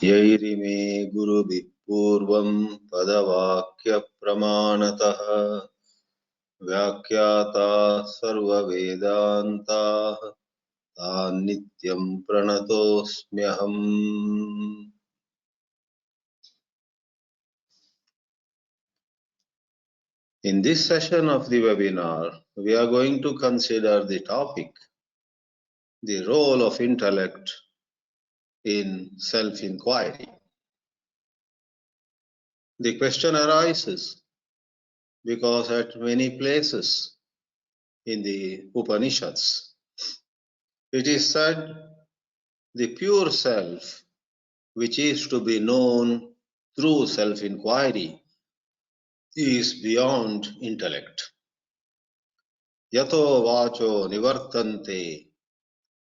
यैरिमे गुरुभिः पूर्वं पदवाक्यप्रमाणतः व्याख्याताः सर्ववेदान्ताः तान् नित्यं प्रणतोऽस्म्यहम्. In this session of the webinar, we are going to consider the topic, the role of intellect in self-inquiry. The question arises because at many places in the Upanishads, it is said the pure self, which is to be known through self-inquiry, is beyond intellect. Yato vācho nivartante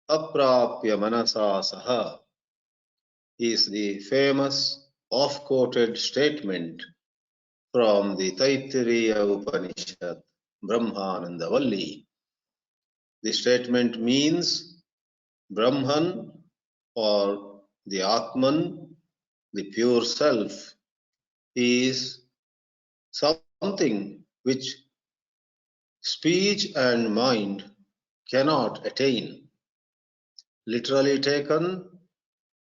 aprapya manasā saha is the famous oft-quoted statement from the Taittiriya Upanishad, Brahman and the Valli. The statement means Brahman or the Atman, the pure self, is something which speech and mind cannot attain. Literally taken,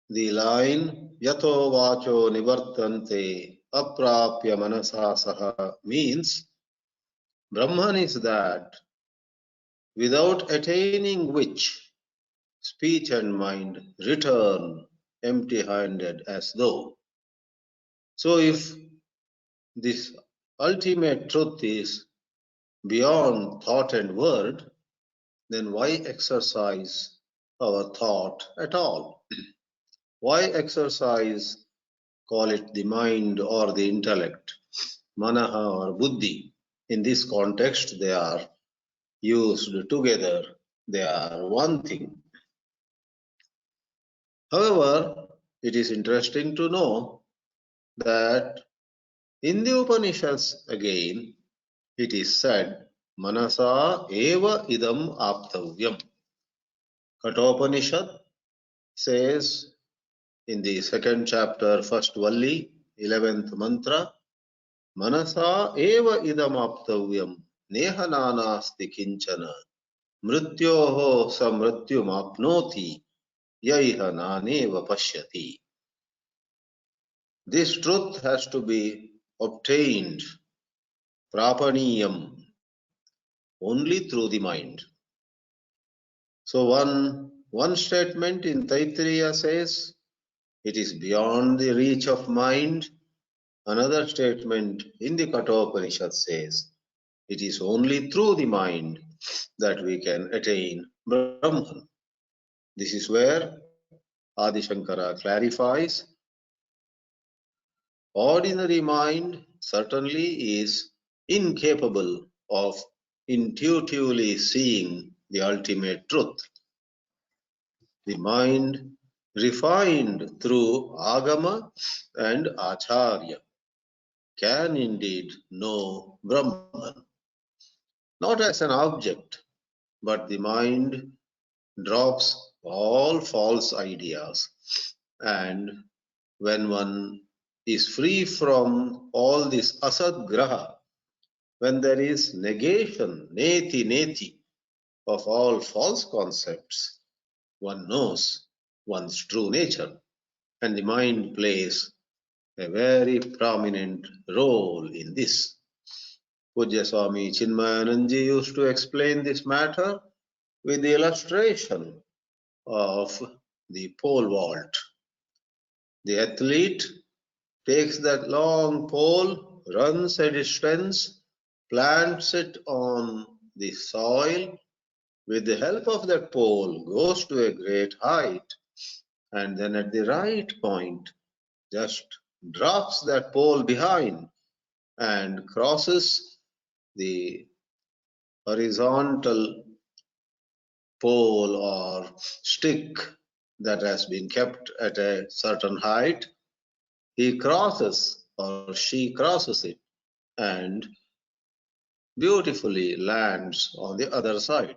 the line yato vācho nivartante aprapya manasā saha means Brahman is that without attaining which speech and mind return empty-handed as though. So if this ultimate truth is beyond thought and word, then why exercise our thought at all? Why exercise, call it the mind or the intellect, manasā or buddhi? In this context, they are used together. They are one thing. However, it is interesting to know that in the Upanishads again, it is said, manasā eva idam aptavyam. Kathopanishad says in the second chapter, first Valli, 11th mantra, manasā eva idam aptavyam neha nanasti kinchana mrityoho samrityum apnoti yaiha naneva pashyati. This truth has to be obtained, prapaniyam, only through the mind. So one statement in Taittiriya says it is beyond the reach of mind. Another statement in the Kathopanishad says it is only through the mind that we can attain Brahman. This is where Āchārya Shankara clarifies. Ordinary mind certainly is incapable of intuitively seeing the ultimate truth. The mind refined through Agama and Āchārya can indeed know Brahman, not as an object, but the mind drops all false ideas, and when one is free from all this asadgraha, when there is negation, neti, of all false concepts, one knows one's true nature, and the mind plays a very prominent role in this. Pujya Swami Chinmayananji used to explain this matter with the illustration of the pole vault. The athlete takes that long pole, runs a distance, plants it on the soil, with the help of that pole, goes to a great height, and then at the right point, just drops that pole behind and crosses the horizontal pole or stick that has been kept at a certain height. He crosses or she crosses it, and beautifully lands on the other side.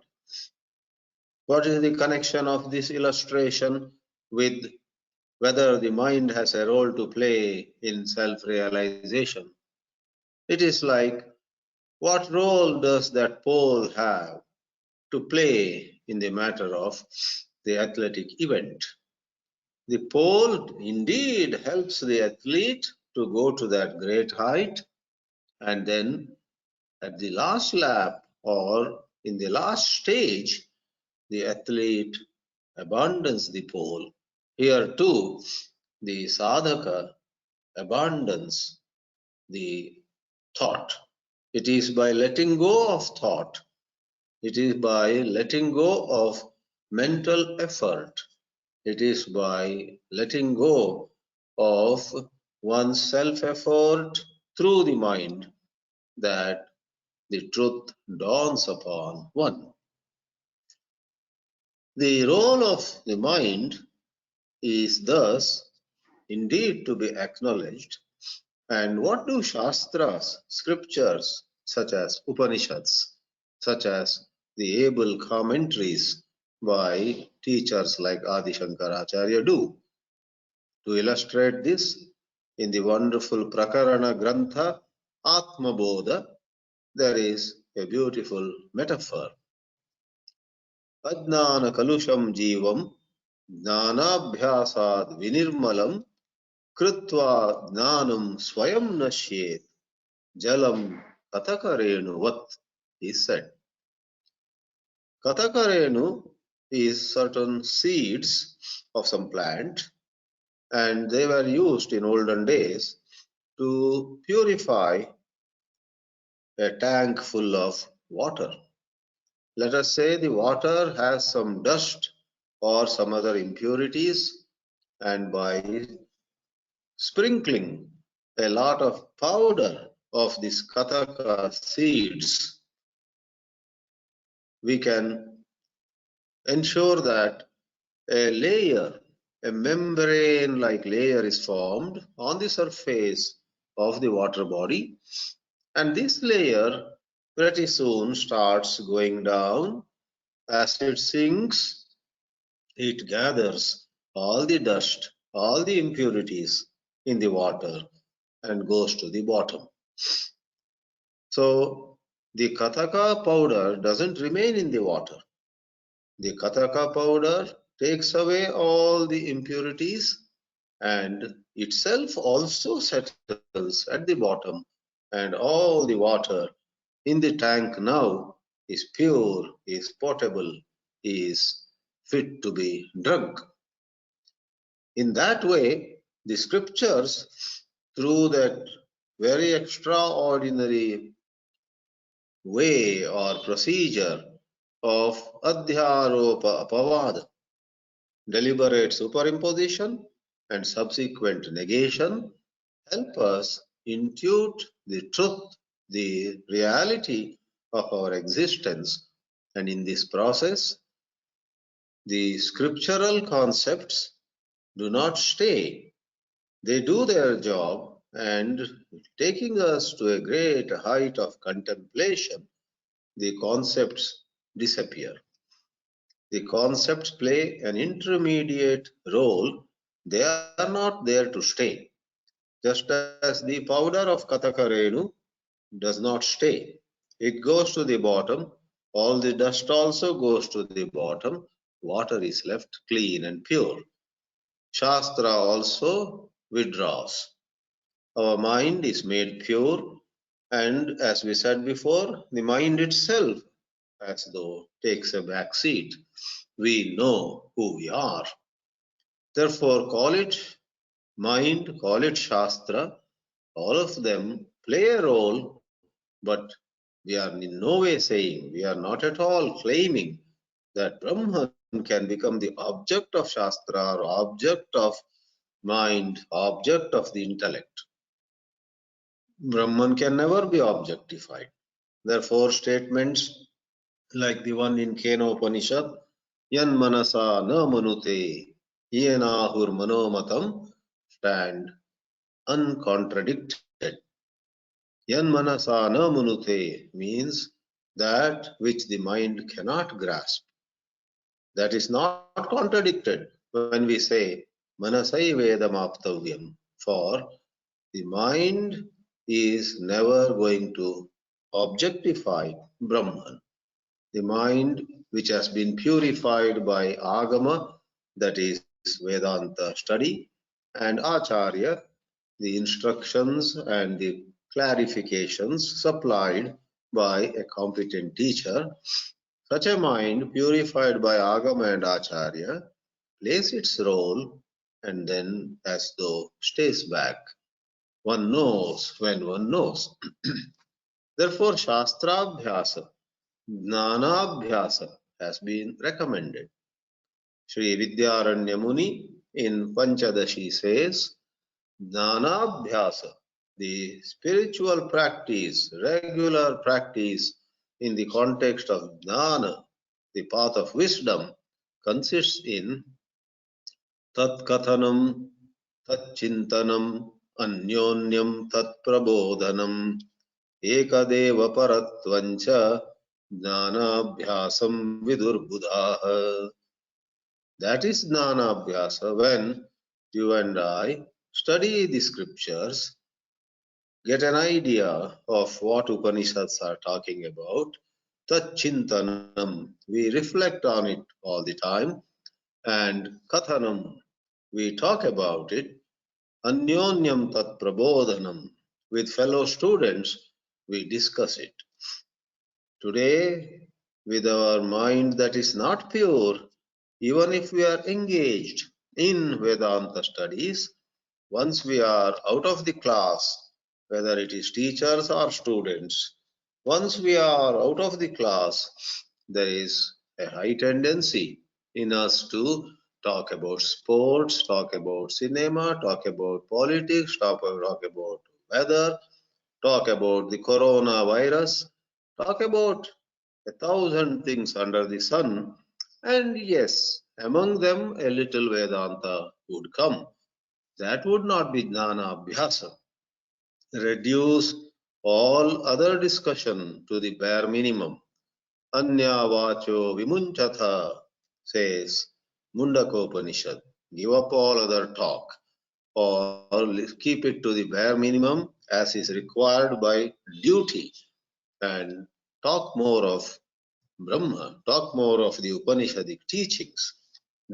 What is the connection of this illustration with whether the mind has a role to play in self-realization? It is like, what role does that pole have to play in the matter of the athletic event? The pole indeed helps the athlete to go to that great height, and then at the last lap or in the last stage, the athlete abandons the pole. Here too, the sadhaka abandons the thought. It is by letting go of thought, it is by letting go of mental effort, it is by letting go of one's self-effort through the mind that the truth dawns upon one. The role of the mind is thus indeed to be acknowledged. And what do Shastras, scriptures such as Upanishads, such as the able commentaries by teachers like Āchārya Shankara do? To illustrate this, in the wonderful Prakarana Grantha Atma Bodha, there is a beautiful metaphor. Ajnana kalusham jivam jnanabhyasad vinirmalam krutva jnanam swayam nashyet jalam katakarenu is said. Katakarenu is certain seeds of some plant, and they were used in olden days to purify a tank full of water. Let us say the water has some dust or some other impurities, and by sprinkling a lot of powder of these kataka seeds, we can ensure that a layer, a membrane-like layer is formed on the surface of the water body, and this layer pretty soon starts going down. As it sinks, it gathers all the dust, all the impurities in the water and goes to the bottom. So the kataka powder doesn't remain in the water. The kataka powder takes away all the impurities and itself also settles at the bottom, and all the water in the tank now is pure, is potable, is fit to be drunk. In that way, the scriptures, through that very extraordinary way or procedure of adhyaropa apavada, deliberate superimposition and subsequent negation, help us intuit the truth, the reality of our existence. And in this process, the scriptural concepts do not stay. They do their job, and taking us to a great height of contemplation, the concepts disappear. The concepts play an intermediate role. They are not there to stay. Just as the powder of Katakarenu does not stay. It goes to the bottom. All the dust also goes to the bottom. Water is left clean and pure. Shastra also withdraws. Our mind is made pure, and as we said before, the mind itself, as though, takes a back seat. We know who we are. Therefore, call it mind, call it Shastra, all of them play a role, but we are in no way saying, we are not at all claiming that Brahman can become the object of Shastra or object of mind, object of the intellect. Brahman can never be objectified. Therefore, statements like the one in Kena Upanishad, Yan manasā na manute, yenahur manomatam, stand uncontradicted. Yan manasā na manute means that which the mind cannot grasp. That is not contradicted when we say manasai vedamaptavyam, for the mind is never going to objectify Brahman. The mind which has been purified by Agama, that is Vedanta study, and Āchārya, the instructions and the clarifications supplied by a competent teacher. Such a mind, purified by Agama and Āchārya, plays its role and then as though stays back. One knows when one knows. Therefore, Shastrabhyasa, Jnanabhyasa has been recommended. Sri Vidyaranya Muni in Panchadashi says, Jnanabhyasa, the spiritual practice, regular practice in the context of Jnana, the path of wisdom, consists in Tat Kathanam, Tat Chintanam, Anyonyam Tat Prabodhanam, Ekadeva Paratvancha, Jnanabhyasam Vidurbuddhaha. That is Jnanabhyasa when you and I study the scriptures, get an idea of what Upanishads are talking about, Tat Chintanam, we reflect on it all the time, and Kathanam, we talk about it, Anyonyam Tat Prabodhanam, with fellow students, we discuss it. Today, with our mind that is not pure, even if we are engaged in Vedanta studies, once we are out of the class, whether it is teachers or students, once we are out of the class, there is a high tendency in us to talk about sports, talk about cinema, talk about politics, talk about weather, talk about the coronavirus, talk about a thousand things under the sun, and yes, among them a little Vedanta would come. That would not be Jnana Abhyasa. Reduce all other discussion to the bare minimum. Anya vācho vimunchatha, says Mundakopanishad. Give up all other talk or keep it to the bare minimum as is required by duty and talk more of Brahma, talk more of the Upanishadic teachings,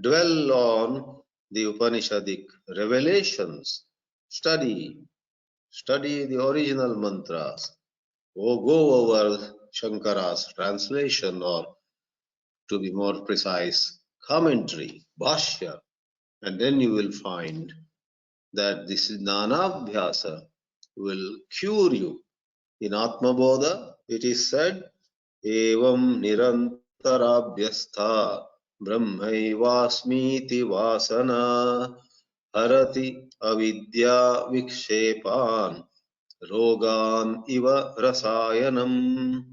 dwell on the Upanishadic revelations, study the original mantras, or go over Shankara's translation, or to be more precise, commentary, bhashya, and then you will find that this Jnanabhyasa will cure you. In Atma Bodha, it is said, Evam nirantarabhyastha brahmaivasmiti vasana harati avidya vikshepan rogan iva rasayanam.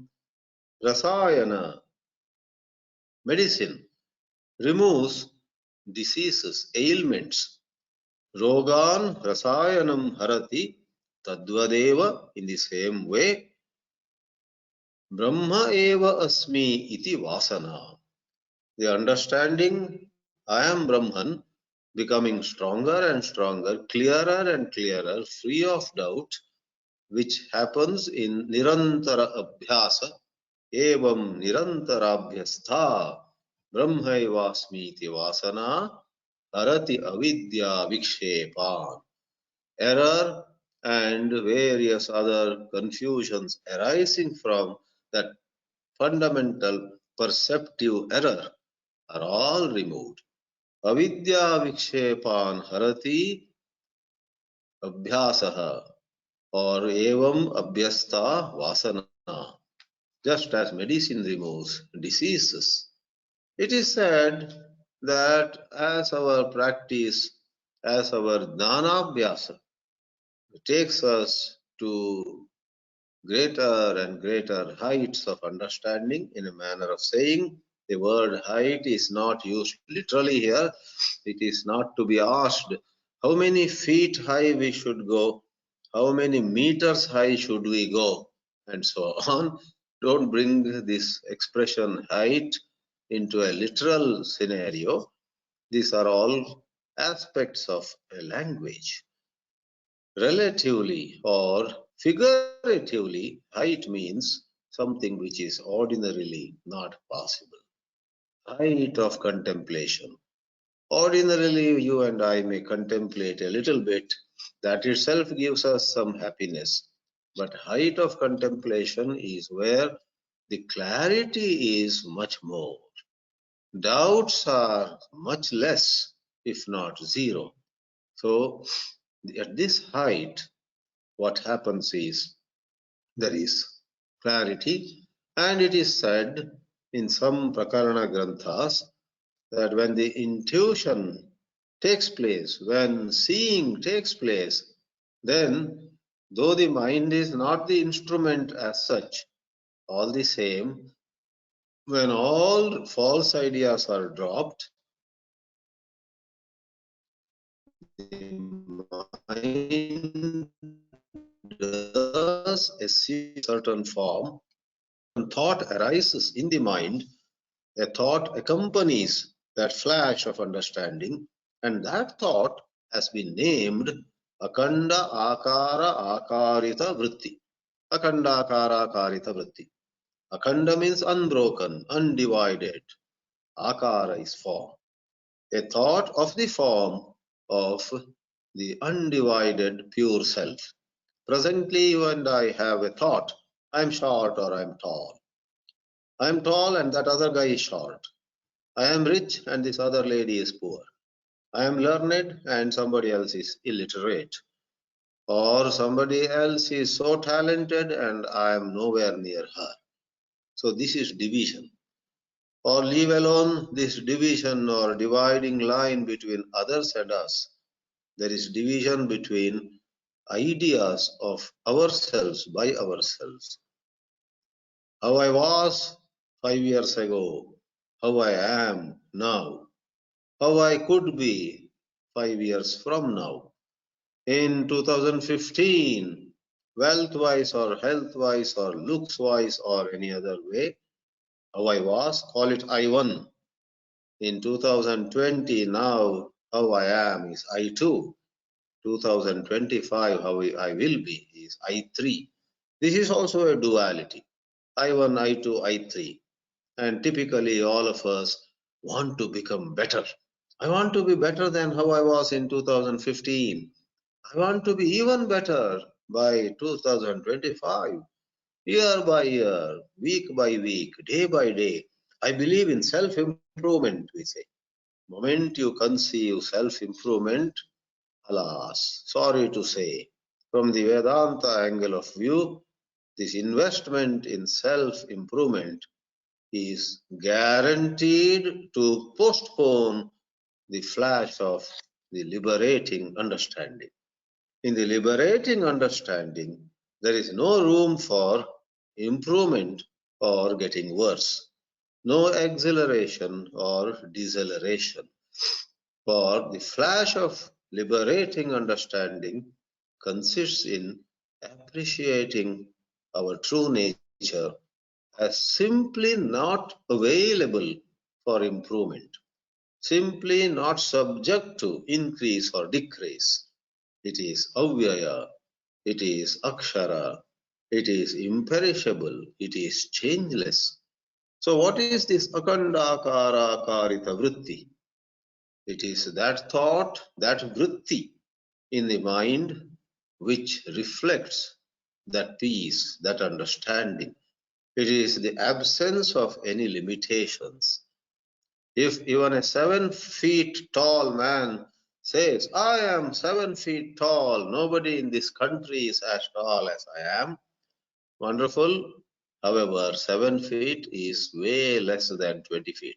Rasayana, medicine, removes diseases, ailments. Rogan rasayanam harati tadvadeva, in the same way, Brahma eva asmi iti vasana. The understanding I am Brahman becoming stronger and stronger, clearer and clearer, free of doubt, which happens in nirantara abhyasa, evam nirantarabhyastha brahmaivasmiti vasana harati avidya vikshepan. Error and various other confusions arising from that fundamental perceptive error are all removed. Avidya vikshepan harati abhyasaha, or evam abhyasta vasana. Just as medicine removes diseases, it is said that as our practice, as our jnanabhyasa takes us to greater and greater heights of understanding, in a manner of saying, the word height is not used literally here. It is not to be asked how many feet high we should go, How many meters high should we go? And so on. Don't bring this expression height into a literal scenario. These are all aspects of a language. Relatively or figuratively, height means something which is ordinarily not possible. Height of contemplation. Ordinarily, you and I may contemplate a little bit. That itself gives us some happiness. But height of contemplation is where the clarity is much more. Doubts are much less, if not zero. So, at this height, what happens is there is clarity, and it is said in some Prakarana Granthas that when the intuition takes place, when seeing takes place, then though the mind is not the instrument as such, all the same, when all false ideas are dropped, the mind does assume certain form. When thought arises in the mind, a thought accompanies that flash of understanding, and that thought has been named Akanda Akara Akarita Vritti. Akanda Akara Akarita Vritti. Akanda means unbroken, undivided. Akara is form. A thought of the form of the undivided pure self. Presently, you and I have a thought, I'm short or I'm tall. I'm tall and that other guy is short. I am rich and this other lady is poor. I am learned and somebody else is illiterate. Or somebody else is so talented and I am nowhere near her. So this is division. Or leave alone this division or dividing line between others and us. There is division between ideas of ourselves by ourselves. How I was 5 years ago, how I am now, how I could be 5 years from now. In 2015, wealth-wise or health-wise or looks-wise or any other way, how I was, call it I1. In 2020, now how I am is I2. 2025, how I will be is I3. This is also a duality. I1, I2, I3. And typically all of us want to become better. I want to be better than how I was in 2015. I want to be even better by 2025, year by year, week by week, day by day. I believe in self-improvement, we say. Moment you conceive self-improvement, alas, sorry to say, from the Vedanta angle of view, this investment in self-improvement is guaranteed to postpone the flash of the liberating understanding. In the liberating understanding, there is no room for improvement or getting worse, no exhilaration or deceleration. For the flash of liberating understanding consists in appreciating our true nature as simply not available for improvement, simply not subject to increase or decrease. It is avyaya, it is akshara, it is imperishable, it is changeless. So what is this akandakara karita vritti? It is that thought, that vritti in the mind which reflects that peace, that understanding. It is the absence of any limitations. If even a 7 feet tall man says, I am 7 feet tall, nobody in this country is as tall as I am, wonderful. However, 7 feet is way less than 20 feet.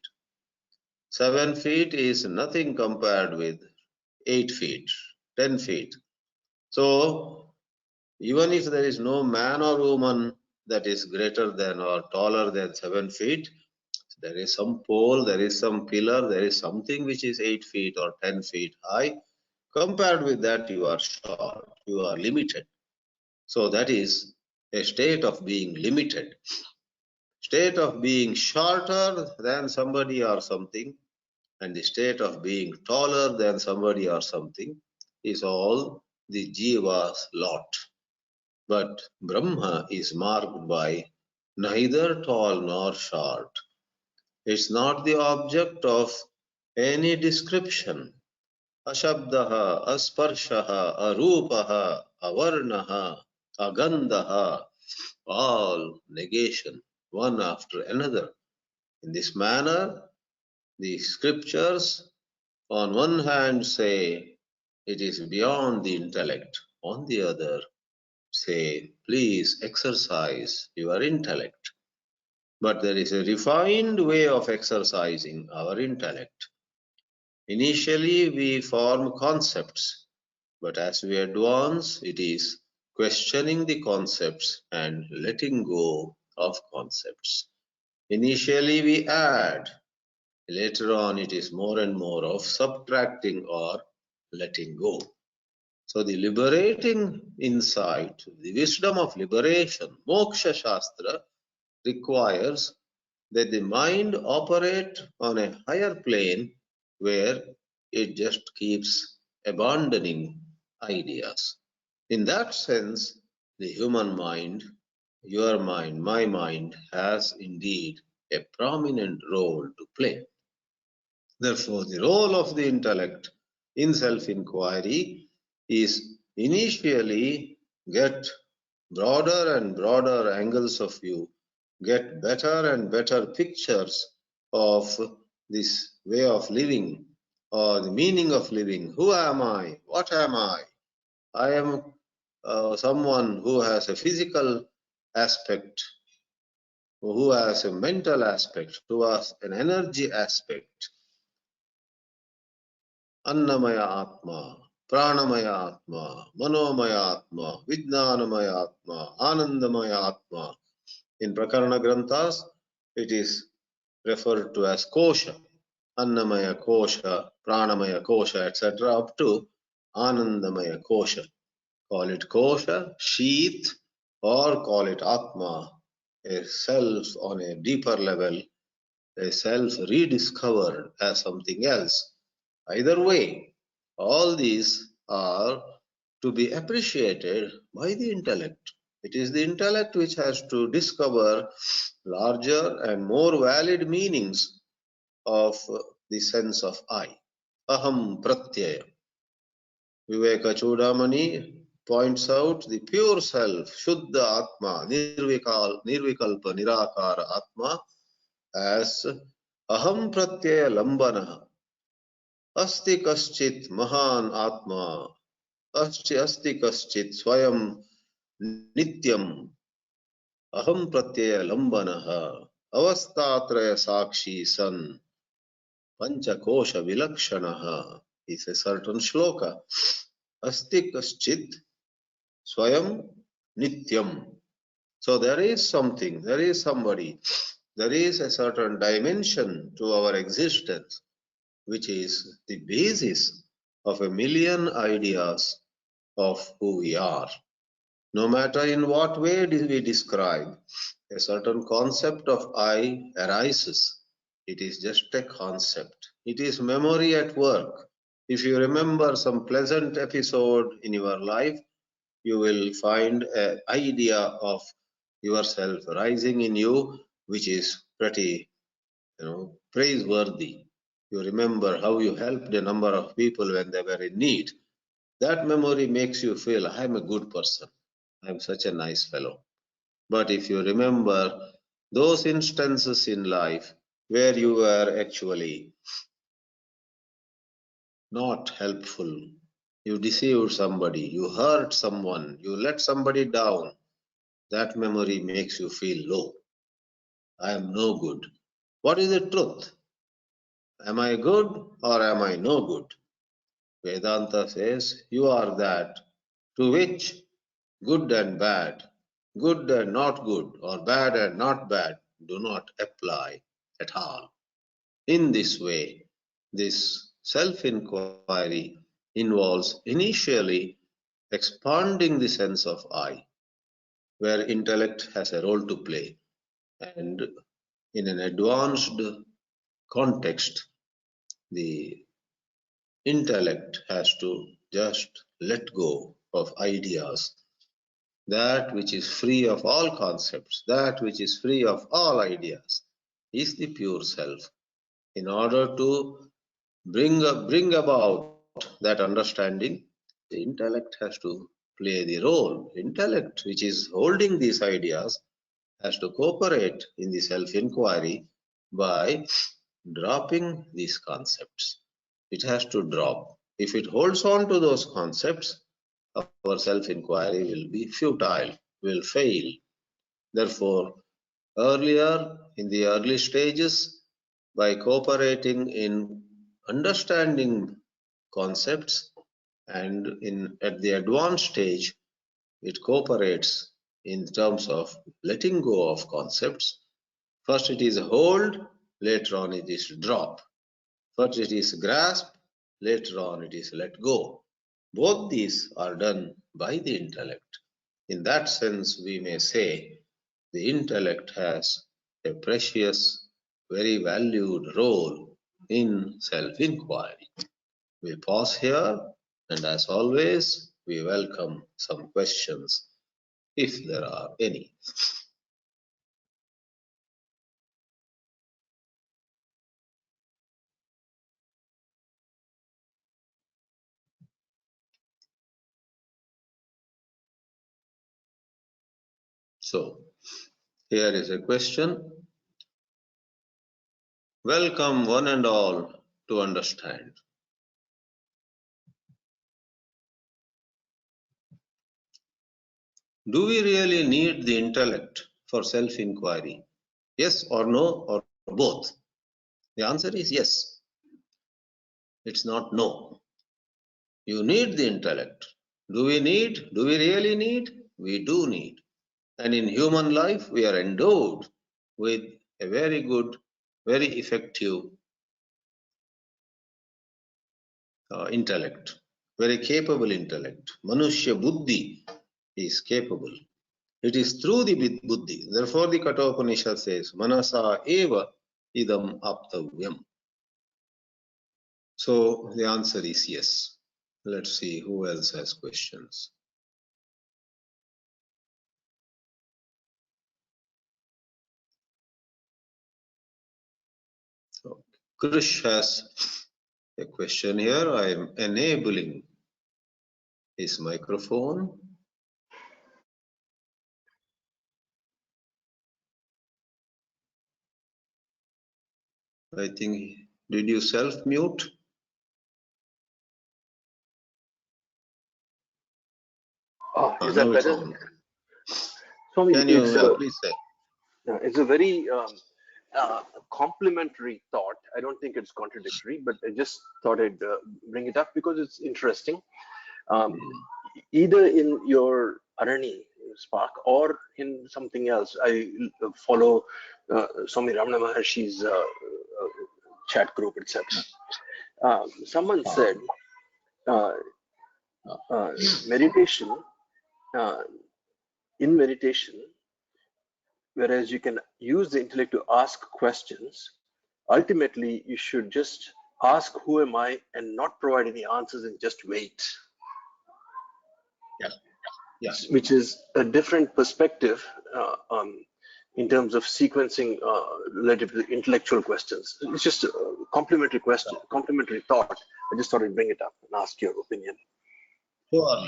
7 feet is nothing compared with 8 feet, 10 feet. So, even if there is no man or woman that is greater than or taller than 7 feet, there is some pole, there is some pillar, there is something which is 8 feet or 10 feet high. Compared with that, you are short, you are limited. So that is a state of being limited, state of being shorter than somebody or something, and the state of being taller than somebody or something is all the jiva's lot. But Brahma is marked by neither tall nor short. It's not the object of any description. Ashabdaha, asparshaha, arupaha, avarnaha, agandhaha, all negation, one after another. In this manner, the scriptures on one hand say it is beyond the intellect, on the other say please exercise your intellect. But there is a refined way of exercising our intellect. Initially we form concepts, but as we advance it is questioning the concepts and letting go of concepts. Initially we add, later on it is more and more of subtracting or letting go. So the liberating insight, the wisdom of liberation, Moksha Shastra, requires that the mind operate on a higher plane where it just keeps abandoning ideas. In that sense, the human mind, your mind, my mind, has indeed a prominent role to play. Therefore, the role of the intellect in self-inquiry is initially get broader and broader angles of view, get better and better pictures of this way of living or the meaning of living. Who am I? What am I? I am someone who has a physical aspect, who has a mental aspect, who has an energy aspect. Annamaya Atma, Pranamaya Atma, Manomaya Atma, Vijnanamaya Atma, Anandamaya Atma. In Prakarana Granthas, it is referred to as Kosha, Annamaya Kosha, Pranamaya Kosha, etc. up to Anandamaya Kosha. Call it Kosha, sheath, or call it Atma, a self on a deeper level, a self rediscovered as something else. Either way, all these are to be appreciated by the intellect. It is the intellect which has to discover larger and more valid meanings of the sense of I. Aham pratyaya. Viveka Chudamani points out the pure self, Shuddha Atma, Nirvikalpa Nirakara Atma, as Aham pratyaya lambana. Asti kaschit mahan atma, asti kaschit swayam nityam, aham pratyaya lambanaha, avastatraya sakshi san, panchakosha vilakshanaha, is a certain shloka. Asti kaschit swayam nityam. So there is something, there is somebody, there is a certain dimension to our existence, which is the basis of a million ideas of who we are. No matter in what way we describe, a certain concept of I arises. It is just a concept. It is memory at work. If you remember some pleasant episode in your life, you will find an idea of yourself rising in you, which is pretty, praiseworthy. You remember how you helped a number of people when they were in need. That memory makes you feel, I'm a good person. I'm such a nice fellow. But if you remember those instances in life where you were actually not helpful, you deceived somebody, you hurt someone, you let somebody down, that memory makes you feel low. I am no good. What is the truth? Am I good or am I no good? Vedanta says you are that to which good and bad, good and not good, or bad and not bad do not apply at all. In this way, this self-inquiry involves initially expanding the sense of I. where intellect has a role to play. And in an advanced context, the intellect has to just let go of ideas. That which is free of all concepts, that which is free of all ideas, is the pure self. In order to bring about that understanding, the intellect has to play the role. Intellect, which is holding these ideas, has to cooperate in the self-inquiry by dropping these concepts. It has to drop. If it holds on to those concepts, our self-inquiry will be futile, will fail. Therefore, earlier, in the early stages, by cooperating in understanding concepts, and at the advanced stage, it cooperates in terms of letting go of concepts. First it is hold, later on it is drop. First it is grasp, later on it is let go. Both these are done by the intellect. In that sense, we may say the intellect has a precious, very valued role in self-inquiry. We pause here, and as always, we welcome some questions, if there are any. So, here is a question. Welcome one and all to understand. Do we really need the intellect for self-inquiry? Yes or no, or both? The answer is yes. It's not no. You need the intellect. Do we really need? We do need. And in human life, we are endowed with a very good, very effective intellect, very capable intellect. Manushya buddhi is capable. It is through the buddhi. Therefore, the Kathopanishad says, manasā eva idam aptavyam. So the answer is yes. Let's see who else has questions. So Krish has a question here. I am enabling his microphone. I think, did you self-mute? Is that better? Swami, can you please say? It's a very complementary thought. I don't think it's contradictory, but I just thought I'd bring it up because it's interesting. Either in your Arani spark or in something else. I follow Swami Ramana Maharshi's chat group, etc. Someone said meditation, in meditation, whereas you can use the intellect to ask questions, ultimately you should just ask who am I and not provide any answers and just wait. Yes. Which is a different perspective in terms of sequencing relative to intellectual questions. It's just a complementary question, complementary thought. I just thought I'd bring it up and ask your opinion. Sure.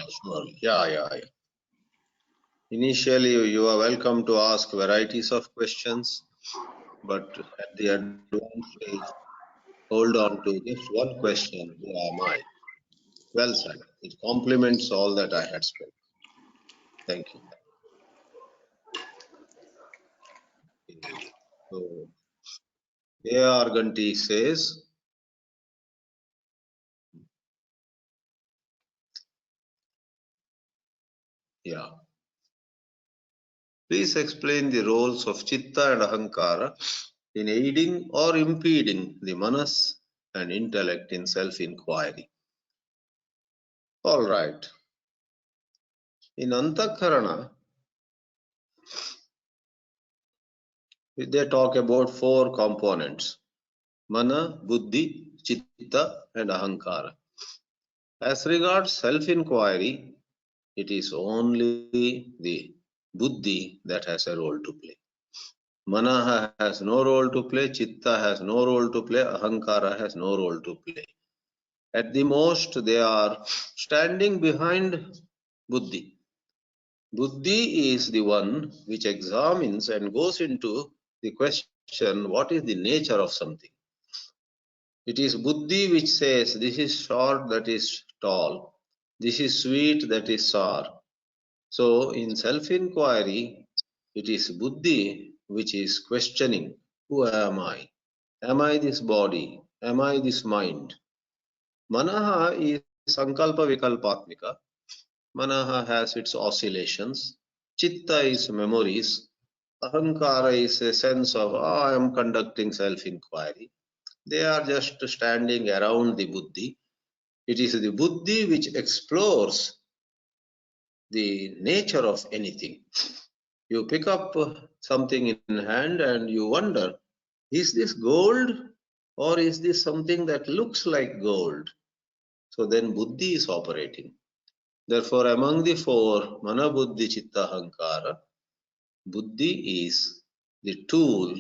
Yeah. Initially, you are welcome to ask varieties of questions, but at the advanced stage, hold on to just one question, who am I? Well said. It complements all that I had spoken. Thank you. So, A.R. Ganti says, yeah. Please explain the roles of Chitta and Ahankara in aiding or impeding the manas and intellect in self-inquiry. All right. In Antakarana, They talk about 4 components: mana, buddhi, chitta, and ahankara. As regards self-inquiry, it is only the buddhi that has a role to play. Mana has no role to play, chitta has no role to play, ahankara has no role to play. At the most, they are standing behind buddhi. Buddhi is the one which examines and goes into the question, what is the nature of something? It is buddhi which says, this is short, that is tall. This is sweet, that is sour. So in self-inquiry, it is buddhi which is questioning, who am I? Am I this body? Am I this mind? Manaha is sankalpa vikalpatmika. Manaha has its oscillations. Chitta is memories. Ahankara is a sense of, I am conducting self-inquiry. They are just standing around the buddhi. It is the buddhi which explores the nature of anything. You pick up something in hand and you wonder, is this gold or is this something that looks like gold? So then buddhi is operating. Therefore, among the 4, mana, buddhi, chitta, ahankara, buddhi is the tool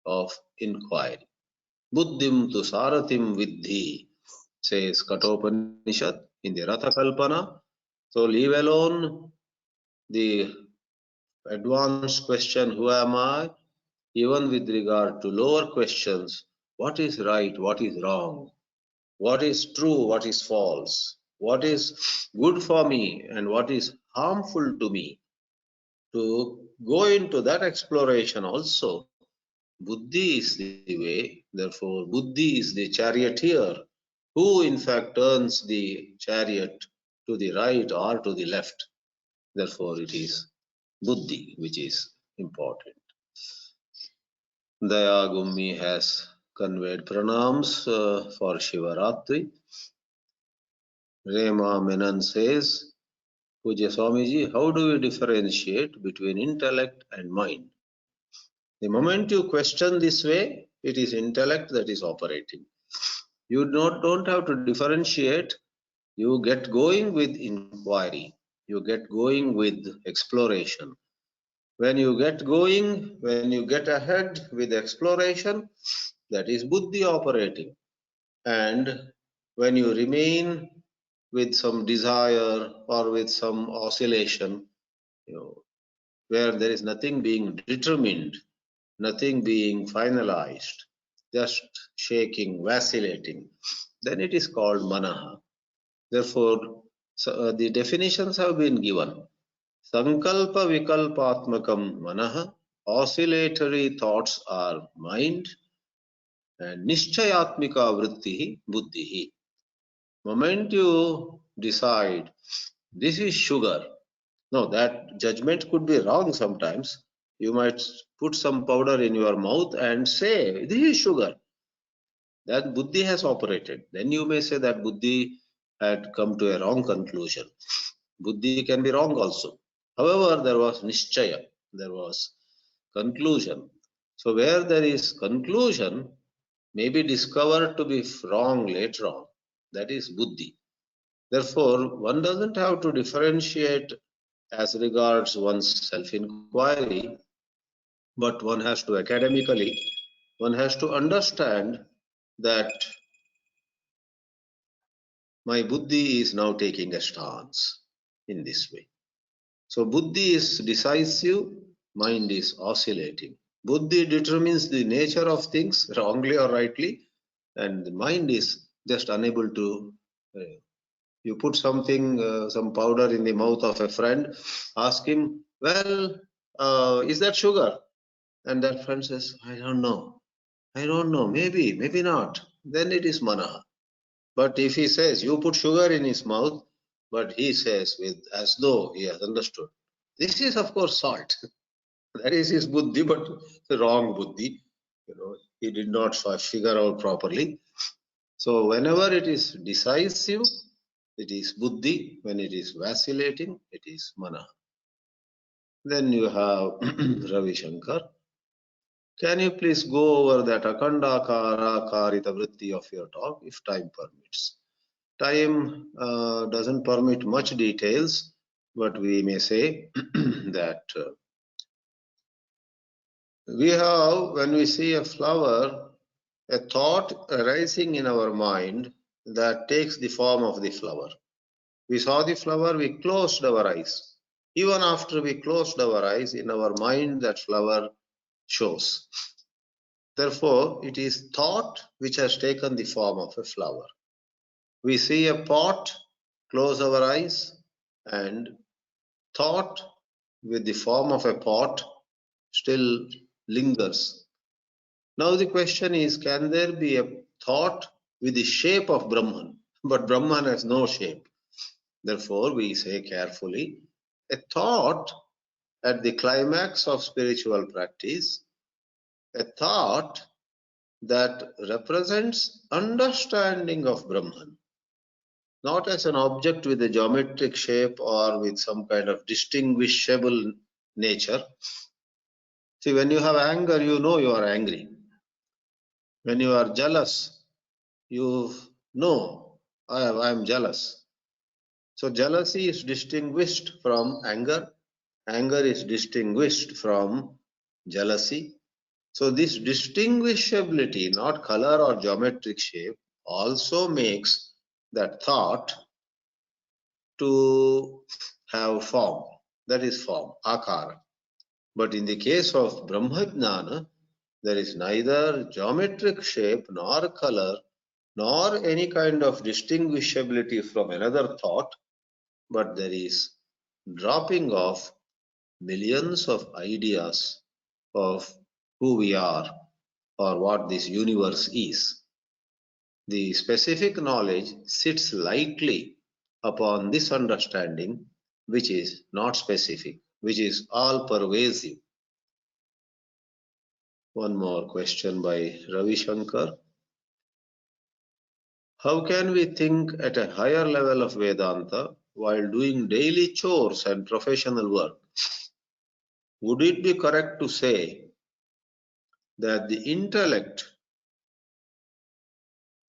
of inquiry. Buddhim tu sarathim viddhi, says Kathopanishad in the Ratha Kalpana. So leave alone the advanced question, who am I? Even with regard to lower questions, what is right, what is wrong, what is true, what is false, what is good for me and what is harmful to me. To go into that exploration also, buddhi is the way. Therefore, buddhi is the charioteer who in fact turns the chariot to the right or to the left. Therefore, it is buddhi which is important. Dayagummi has conveyed pranams for Shivaratri. Rema Menon says, Pujya Swamiji, how do we differentiate between intellect and mind? The moment you question this way, it is intellect that is operating. You don't have to differentiate. You get going with inquiry. You get going with exploration. When you get going, when you get ahead with exploration, that is buddhi operating. And when you remain with some desire or with some oscillation, where there is nothing being determined, nothing being finalized, just shaking, vacillating, then it is called manaha. Therefore, the definitions have been given. Sankalpa vikalpatmakam manaha, oscillatory thoughts are mind, and nishchayatmika vrittihi buddhihi. Moment you decide, this is sugar. No, that judgment could be wrong sometimes. You might put some powder in your mouth and say, this is sugar. That buddhi has operated. Then you may say that buddhi had come to a wrong conclusion. Buddhi can be wrong also. However, there was nishchaya, there was conclusion. So where there is conclusion, may be discovered to be wrong later on. That is buddhi. Therefore, one doesn't have to differentiate as regards one's self-inquiry, but one has to academically, one has to understand that my buddhi is now taking a stance in this way. So buddhi is decisive, mind is oscillating. Buddhi determines the nature of things, wrongly or rightly, and the mind is just unable to. You put something, some powder in the mouth of a friend, ask him, well, is that sugar? And that friend says, I don't know. I don't know. Maybe, maybe not. Then it is manaha. But if he says, you put sugar in his mouth, but he says with as though he has understood, this is of course salt. That is his buddhi, but the wrong buddhi. He did not figure out properly. So whenever it is decisive, it is buddhi. When it is vacillating, it is mana. Then you have Ravi Shankar. Can you please go over that akandakara karita vritti of your talk if time permits? Time doesn't permit much details, but we may say that we have, when we see a flower, a thought arising in our mind that takes the form of the flower. We saw the flower, we closed our eyes. Even after we closed our eyes, in our mind that flower shows. Therefore, it is thought which has taken the form of a flower. We see a pot, close our eyes, and thought with the form of a pot still lingers. Now the question is, can there be a thought with the shape of Brahman? But Brahman has no shape. Therefore, we say carefully, a thought at the climax of spiritual practice, a thought that represents understanding of Brahman, not as an object with a geometric shape or with some kind of distinguishable nature. See, when you have anger, you know you are angry. When you are jealous, you know I am jealous. So jealousy is distinguished from anger. Anger is distinguished from jealousy. So this distinguishability, not color or geometric shape, also makes that thought to have form. That is form, akara. But in the case of Brahmajnana, there is neither geometric shape nor color nor any kind of distinguishability from another thought, but there is dropping of millions of ideas of who we are or what this universe is. The specific knowledge sits lightly upon this understanding, which is not specific, which is all pervasive. One more question by Ravi Shankar. How can we think at a higher level of Vedanta while doing daily chores and professional work? Would it be correct to say that the intellect...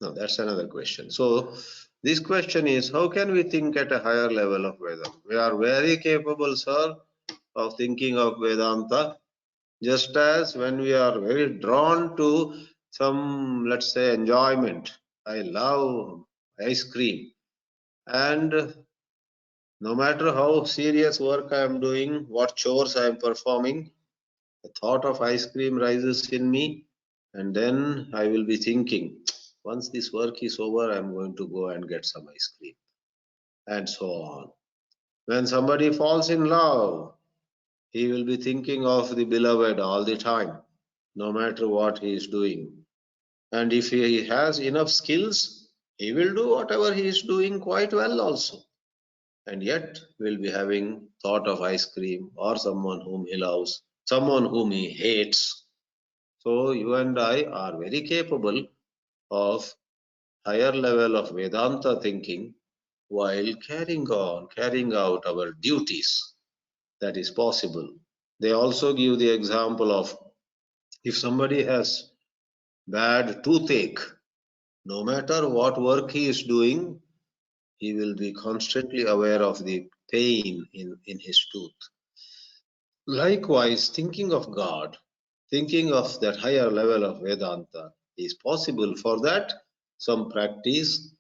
No, that's another question. So this question is, how can we think at a higher level of Vedanta? We are very capable, sir, of thinking of Vedanta, just as when we are very drawn to some, let's say, enjoyment. I love ice cream. And no matter how serious work I am doing, what chores I am performing, the thought of ice cream rises in me, and then I will be thinking, once this work is over, I am going to go and get some ice cream, and so on. When somebody falls in love, he will be thinking of the beloved all the time, no matter what he is doing. And if he has enough skills, he will do whatever he is doing quite well also. And yet will be having thought of ice cream or someone whom he loves, someone whom he hates. So you and I are very capable of higher level of Vedanta thinking while carrying out our duties. That is possible. They also give the example of, if somebody has bad toothache, no matter what work he is doing, he will be constantly aware of the pain in his tooth. Likewise, thinking of God, thinking of that higher level of Vedanta is possible. For that, some practice.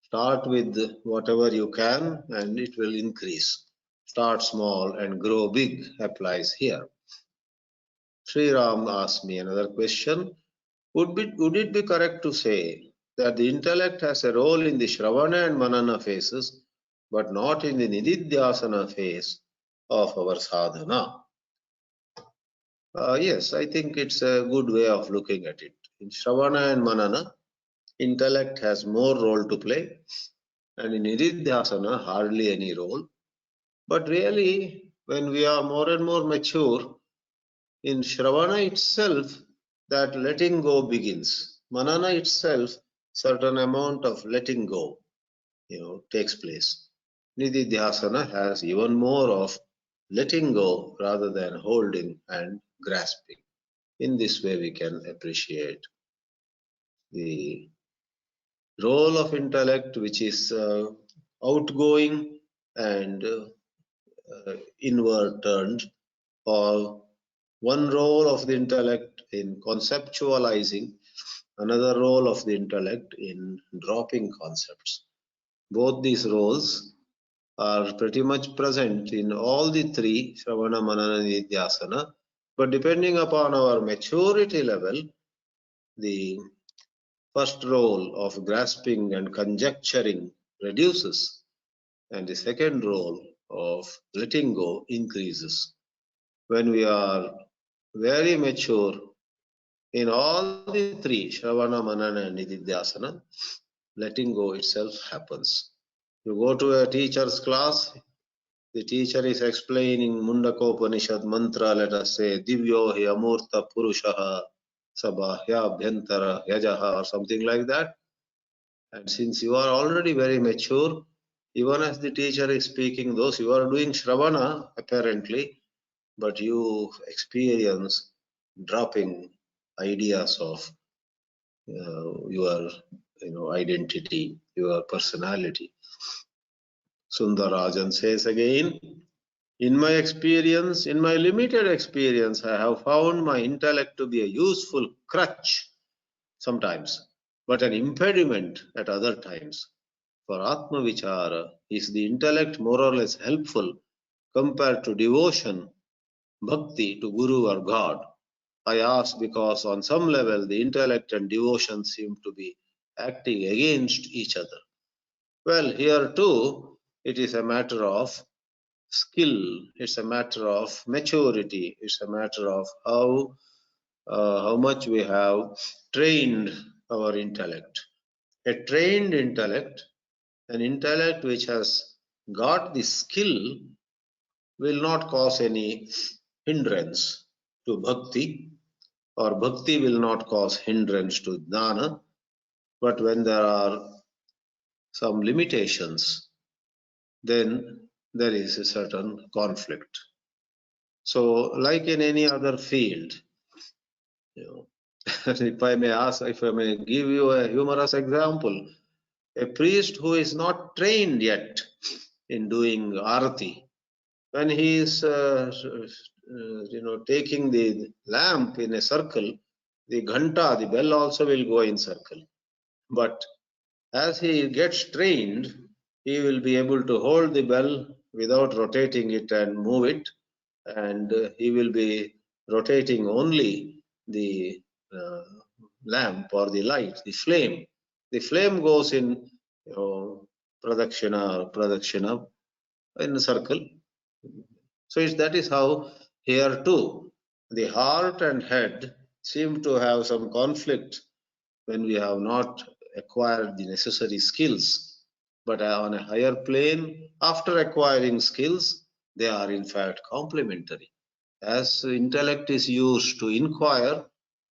Start with whatever you can and it will increase. Start small and grow big applies here. Sri Ram asked me another question. Would it be correct to say that the intellect has a role in the Shravana and Manana phases, but not in the Nididhyasana phase of our sadhana? Yes, I think it's a good way of looking at it. In Shravana and Manana, intellect has more role to play, and in Nididhyasana, hardly any role. But really, when we are more and more mature, in Shravana itself, that letting go begins. Manana itself, certain amount of letting go, takes place. Nididhyasana has even more of letting go rather than holding and grasping. In this way, we can appreciate the role of intellect, which is outgoing and inward turned, or one role of the intellect in conceptualizing, another role of the intellect in dropping concepts. Both these roles are pretty much present in all the three, Shravana, Manana, Nidhyasana, but depending upon our maturity level, the first role of grasping and conjecturing reduces, and the second role of letting go increases. When we are very mature in all the three, Shravana, Manana, and Nididhyasana, letting go itself happens. You go to a teacher's class, the teacher is explaining Mundaka Upanishad mantra, let us say, Divyo hi amurta purushaha sabahya bhyantara yajaha, or something like that. And since you are already very mature, even as the teacher is speaking, those you are doing Shravana apparently, but you experience dropping ideas of your identity, your personality. Sundarajan says again, in my experience, in my limited experience, I have found my intellect to be a useful crutch sometimes, but an impediment at other times. For Atma Vichara, is the intellect more or less helpful compared to devotion, bhakti to Guru or God? I ask because on some level the intellect and devotion seem to be acting against each other. Well, here too, it is a matter of skill, it's a matter of maturity, it's a matter of how much we have trained our intellect. A trained intellect, an intellect which has got the skill, will not cause any hindrance to bhakti, or bhakti will not cause hindrance to jnana. But when there are some limitations, then there is a certain conflict. So, like in any other field, if I may give you a humorous example, a priest who is not trained yet in doing arati, when he is taking the lamp in a circle, the ghanta, the bell also will go in circle. But as he gets trained, he will be able to hold the bell without rotating it and move it, and he will be rotating only the lamp or the light, the flame. The flame goes in pradakshina in a circle. So that is how here too the heart and head seem to have some conflict when we have not acquired the necessary skills. But on a higher plane, after acquiring skills, they are in fact complementary. As intellect is used to inquire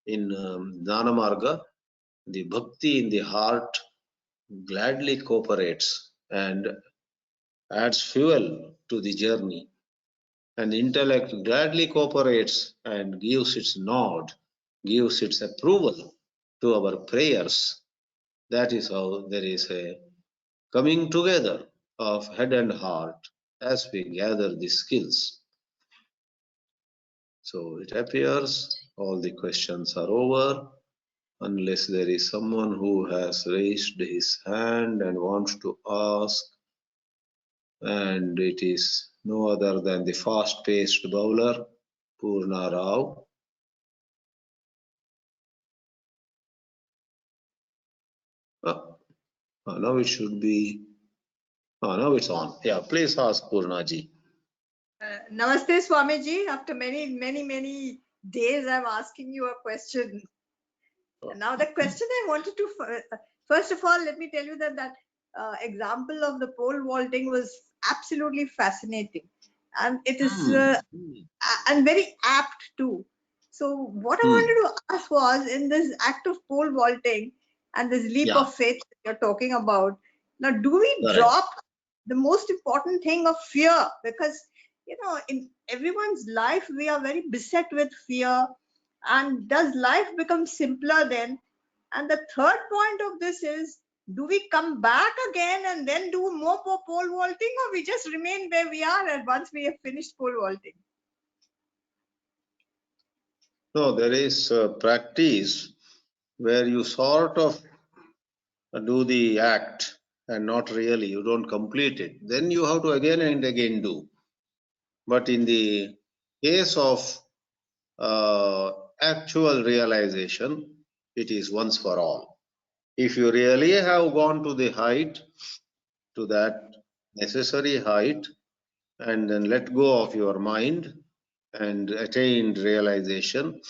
in Jnana Marga, the bhakti in the heart gladly cooperates and adds fuel to the journey. And intellect gladly cooperates and gives its nod, gives its approval to our prayers. That is how there is a coming together of head and heart as we gather the skills. So it appears all the questions are over, unless there is someone who has raised his hand and wants to ask, and it is no other than the fast-paced bowler, Purna Rao. Now it should be, now it's on. Yeah, please ask Purnaji. Namaste Swamiji. After many days, I'm asking you a question. Now the question I wanted to, first of all, let me tell you that example of the pole vaulting was absolutely fascinating, and it is and very apt too. So what I wanted to ask was, in this act of pole vaulting and this leap of faith that you're talking about, now do we drop the most important thing of fear? Because in everyone's life we are very beset with fear, And does life become simpler then? And the third point of this is, do we come back again and then do more pole vaulting, or we just remain where we are and once we have finished pole vaulting? No, there is a practice where you sort of do the act and not really, you don't complete it. Then you have to again and again do. But in the case of actual realization, it is once for all. If you really have gone to the height, to that necessary height, and then let go of your mind and attained realization,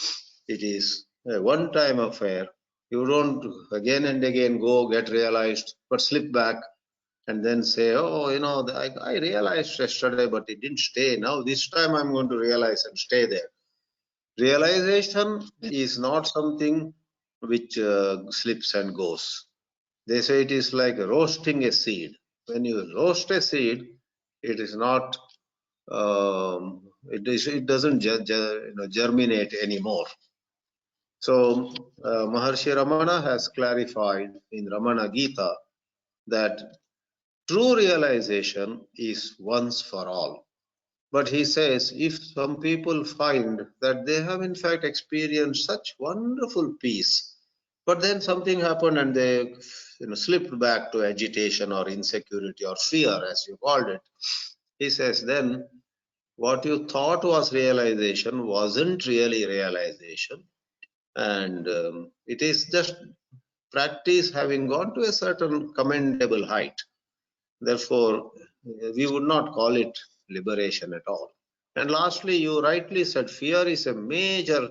it is a one-time affair. You don't again and again go get realized, but slip back and then say, oh, you know, I realized yesterday, but it didn't stay. Now this time I'm going to realize and stay there. Realization is not something which slips and goes. They say it is like roasting a seed. When you roast a seed, it is not, it doesn't germinate anymore. So Maharshi Ramana has clarified in Ramana Gita that true realization is once for all. But he says, if some people find that they have in fact experienced such wonderful peace, but then something happened and they slipped back to agitation or insecurity or fear, as you called it, he says, then what you thought was realization wasn't really realization. And it is just practice having gone to a certain commendable height. Therefore, we would not call it liberation at all. And lastly, you rightly said, fear is a major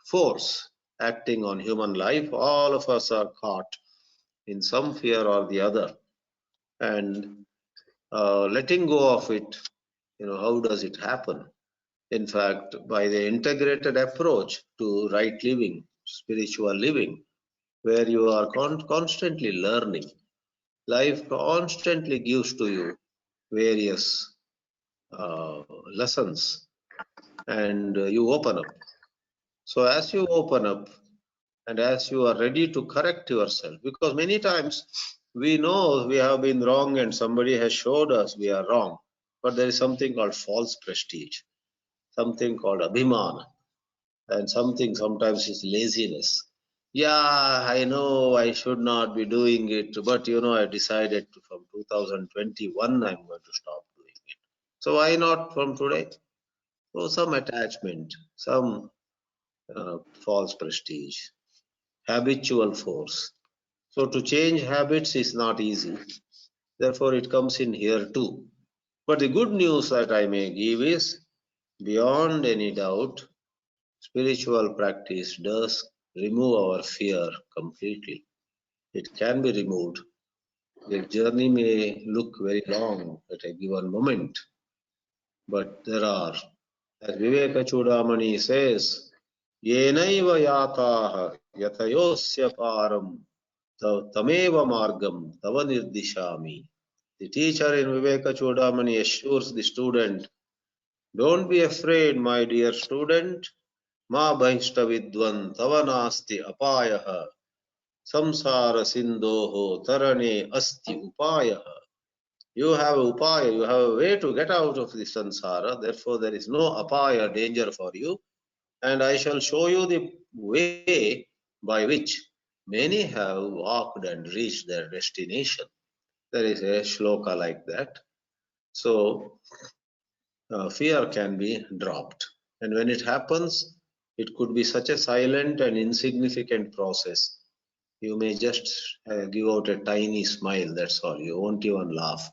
force acting on human life. All of us are caught in some fear or the other. And letting go of it, how does it happen? In fact, by the integrated approach to right living, spiritual living, where you are constantly learning. Life constantly gives to you various lessons, and you open up. So as you open up and as you are ready to correct yourself, because many times we know we have been wrong and somebody has showed us we are wrong, but there is something called false prestige, something called abhimana, and something sometimes is laziness. Yeah, I know I should not be doing it, but I decided from 2021 I'm going to stop doing it. So why not from today? So some attachment, some false prestige, habitual force. So to change habits is not easy. Therefore, it comes in here too. But the good news that I may give is, beyond any doubt, spiritual practice does remove our fear completely. It can be removed. The journey may look very long at a given moment, but there are, as Viveka Chudamani says, yenaiva yataha yatayosya param tameva margam tava nirdishami. The teacher in Viveka Chudamani assures the student, don't be afraid, my dear student, ma bhishta vidvan tava nasti apayaha samsara sindhoho tarane asti upayaha. You have a upaya, you have a way to get out of the samsara, therefore there is no apaya, danger for you, and I shall show you the way by which many have walked and reached their destination. There is a shloka like that. So fear can be dropped. And when it happens, it could be such a silent and insignificant process. You may just give out a tiny smile, that's all. You won't even laugh.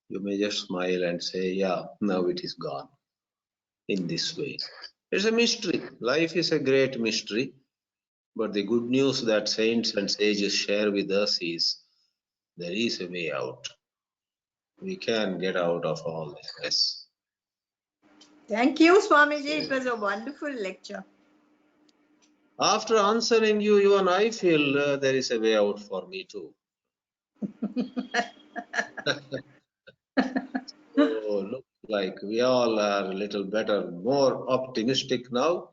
You may just smile and say, yeah, now it is gone, in this way. It's a mystery. Life is a great mystery. But the good news that saints and sages share with us is there is a way out. We can get out of all this mess. Thank you, Swamiji. It was a wonderful lecture. After answering you, even I feel there is a way out for me too. So, look, like we all are a little better, more optimistic now.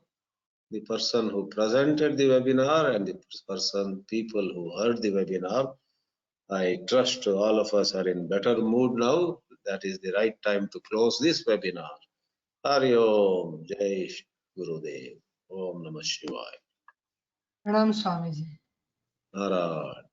The person who presented the webinar and the people who heard the webinar, I trust all of us are in better mood now. That is the right time to close this webinar. Hari Om, Jai Gurudev, Om Namah Shivaya. Pranam Swamiji. Narayana.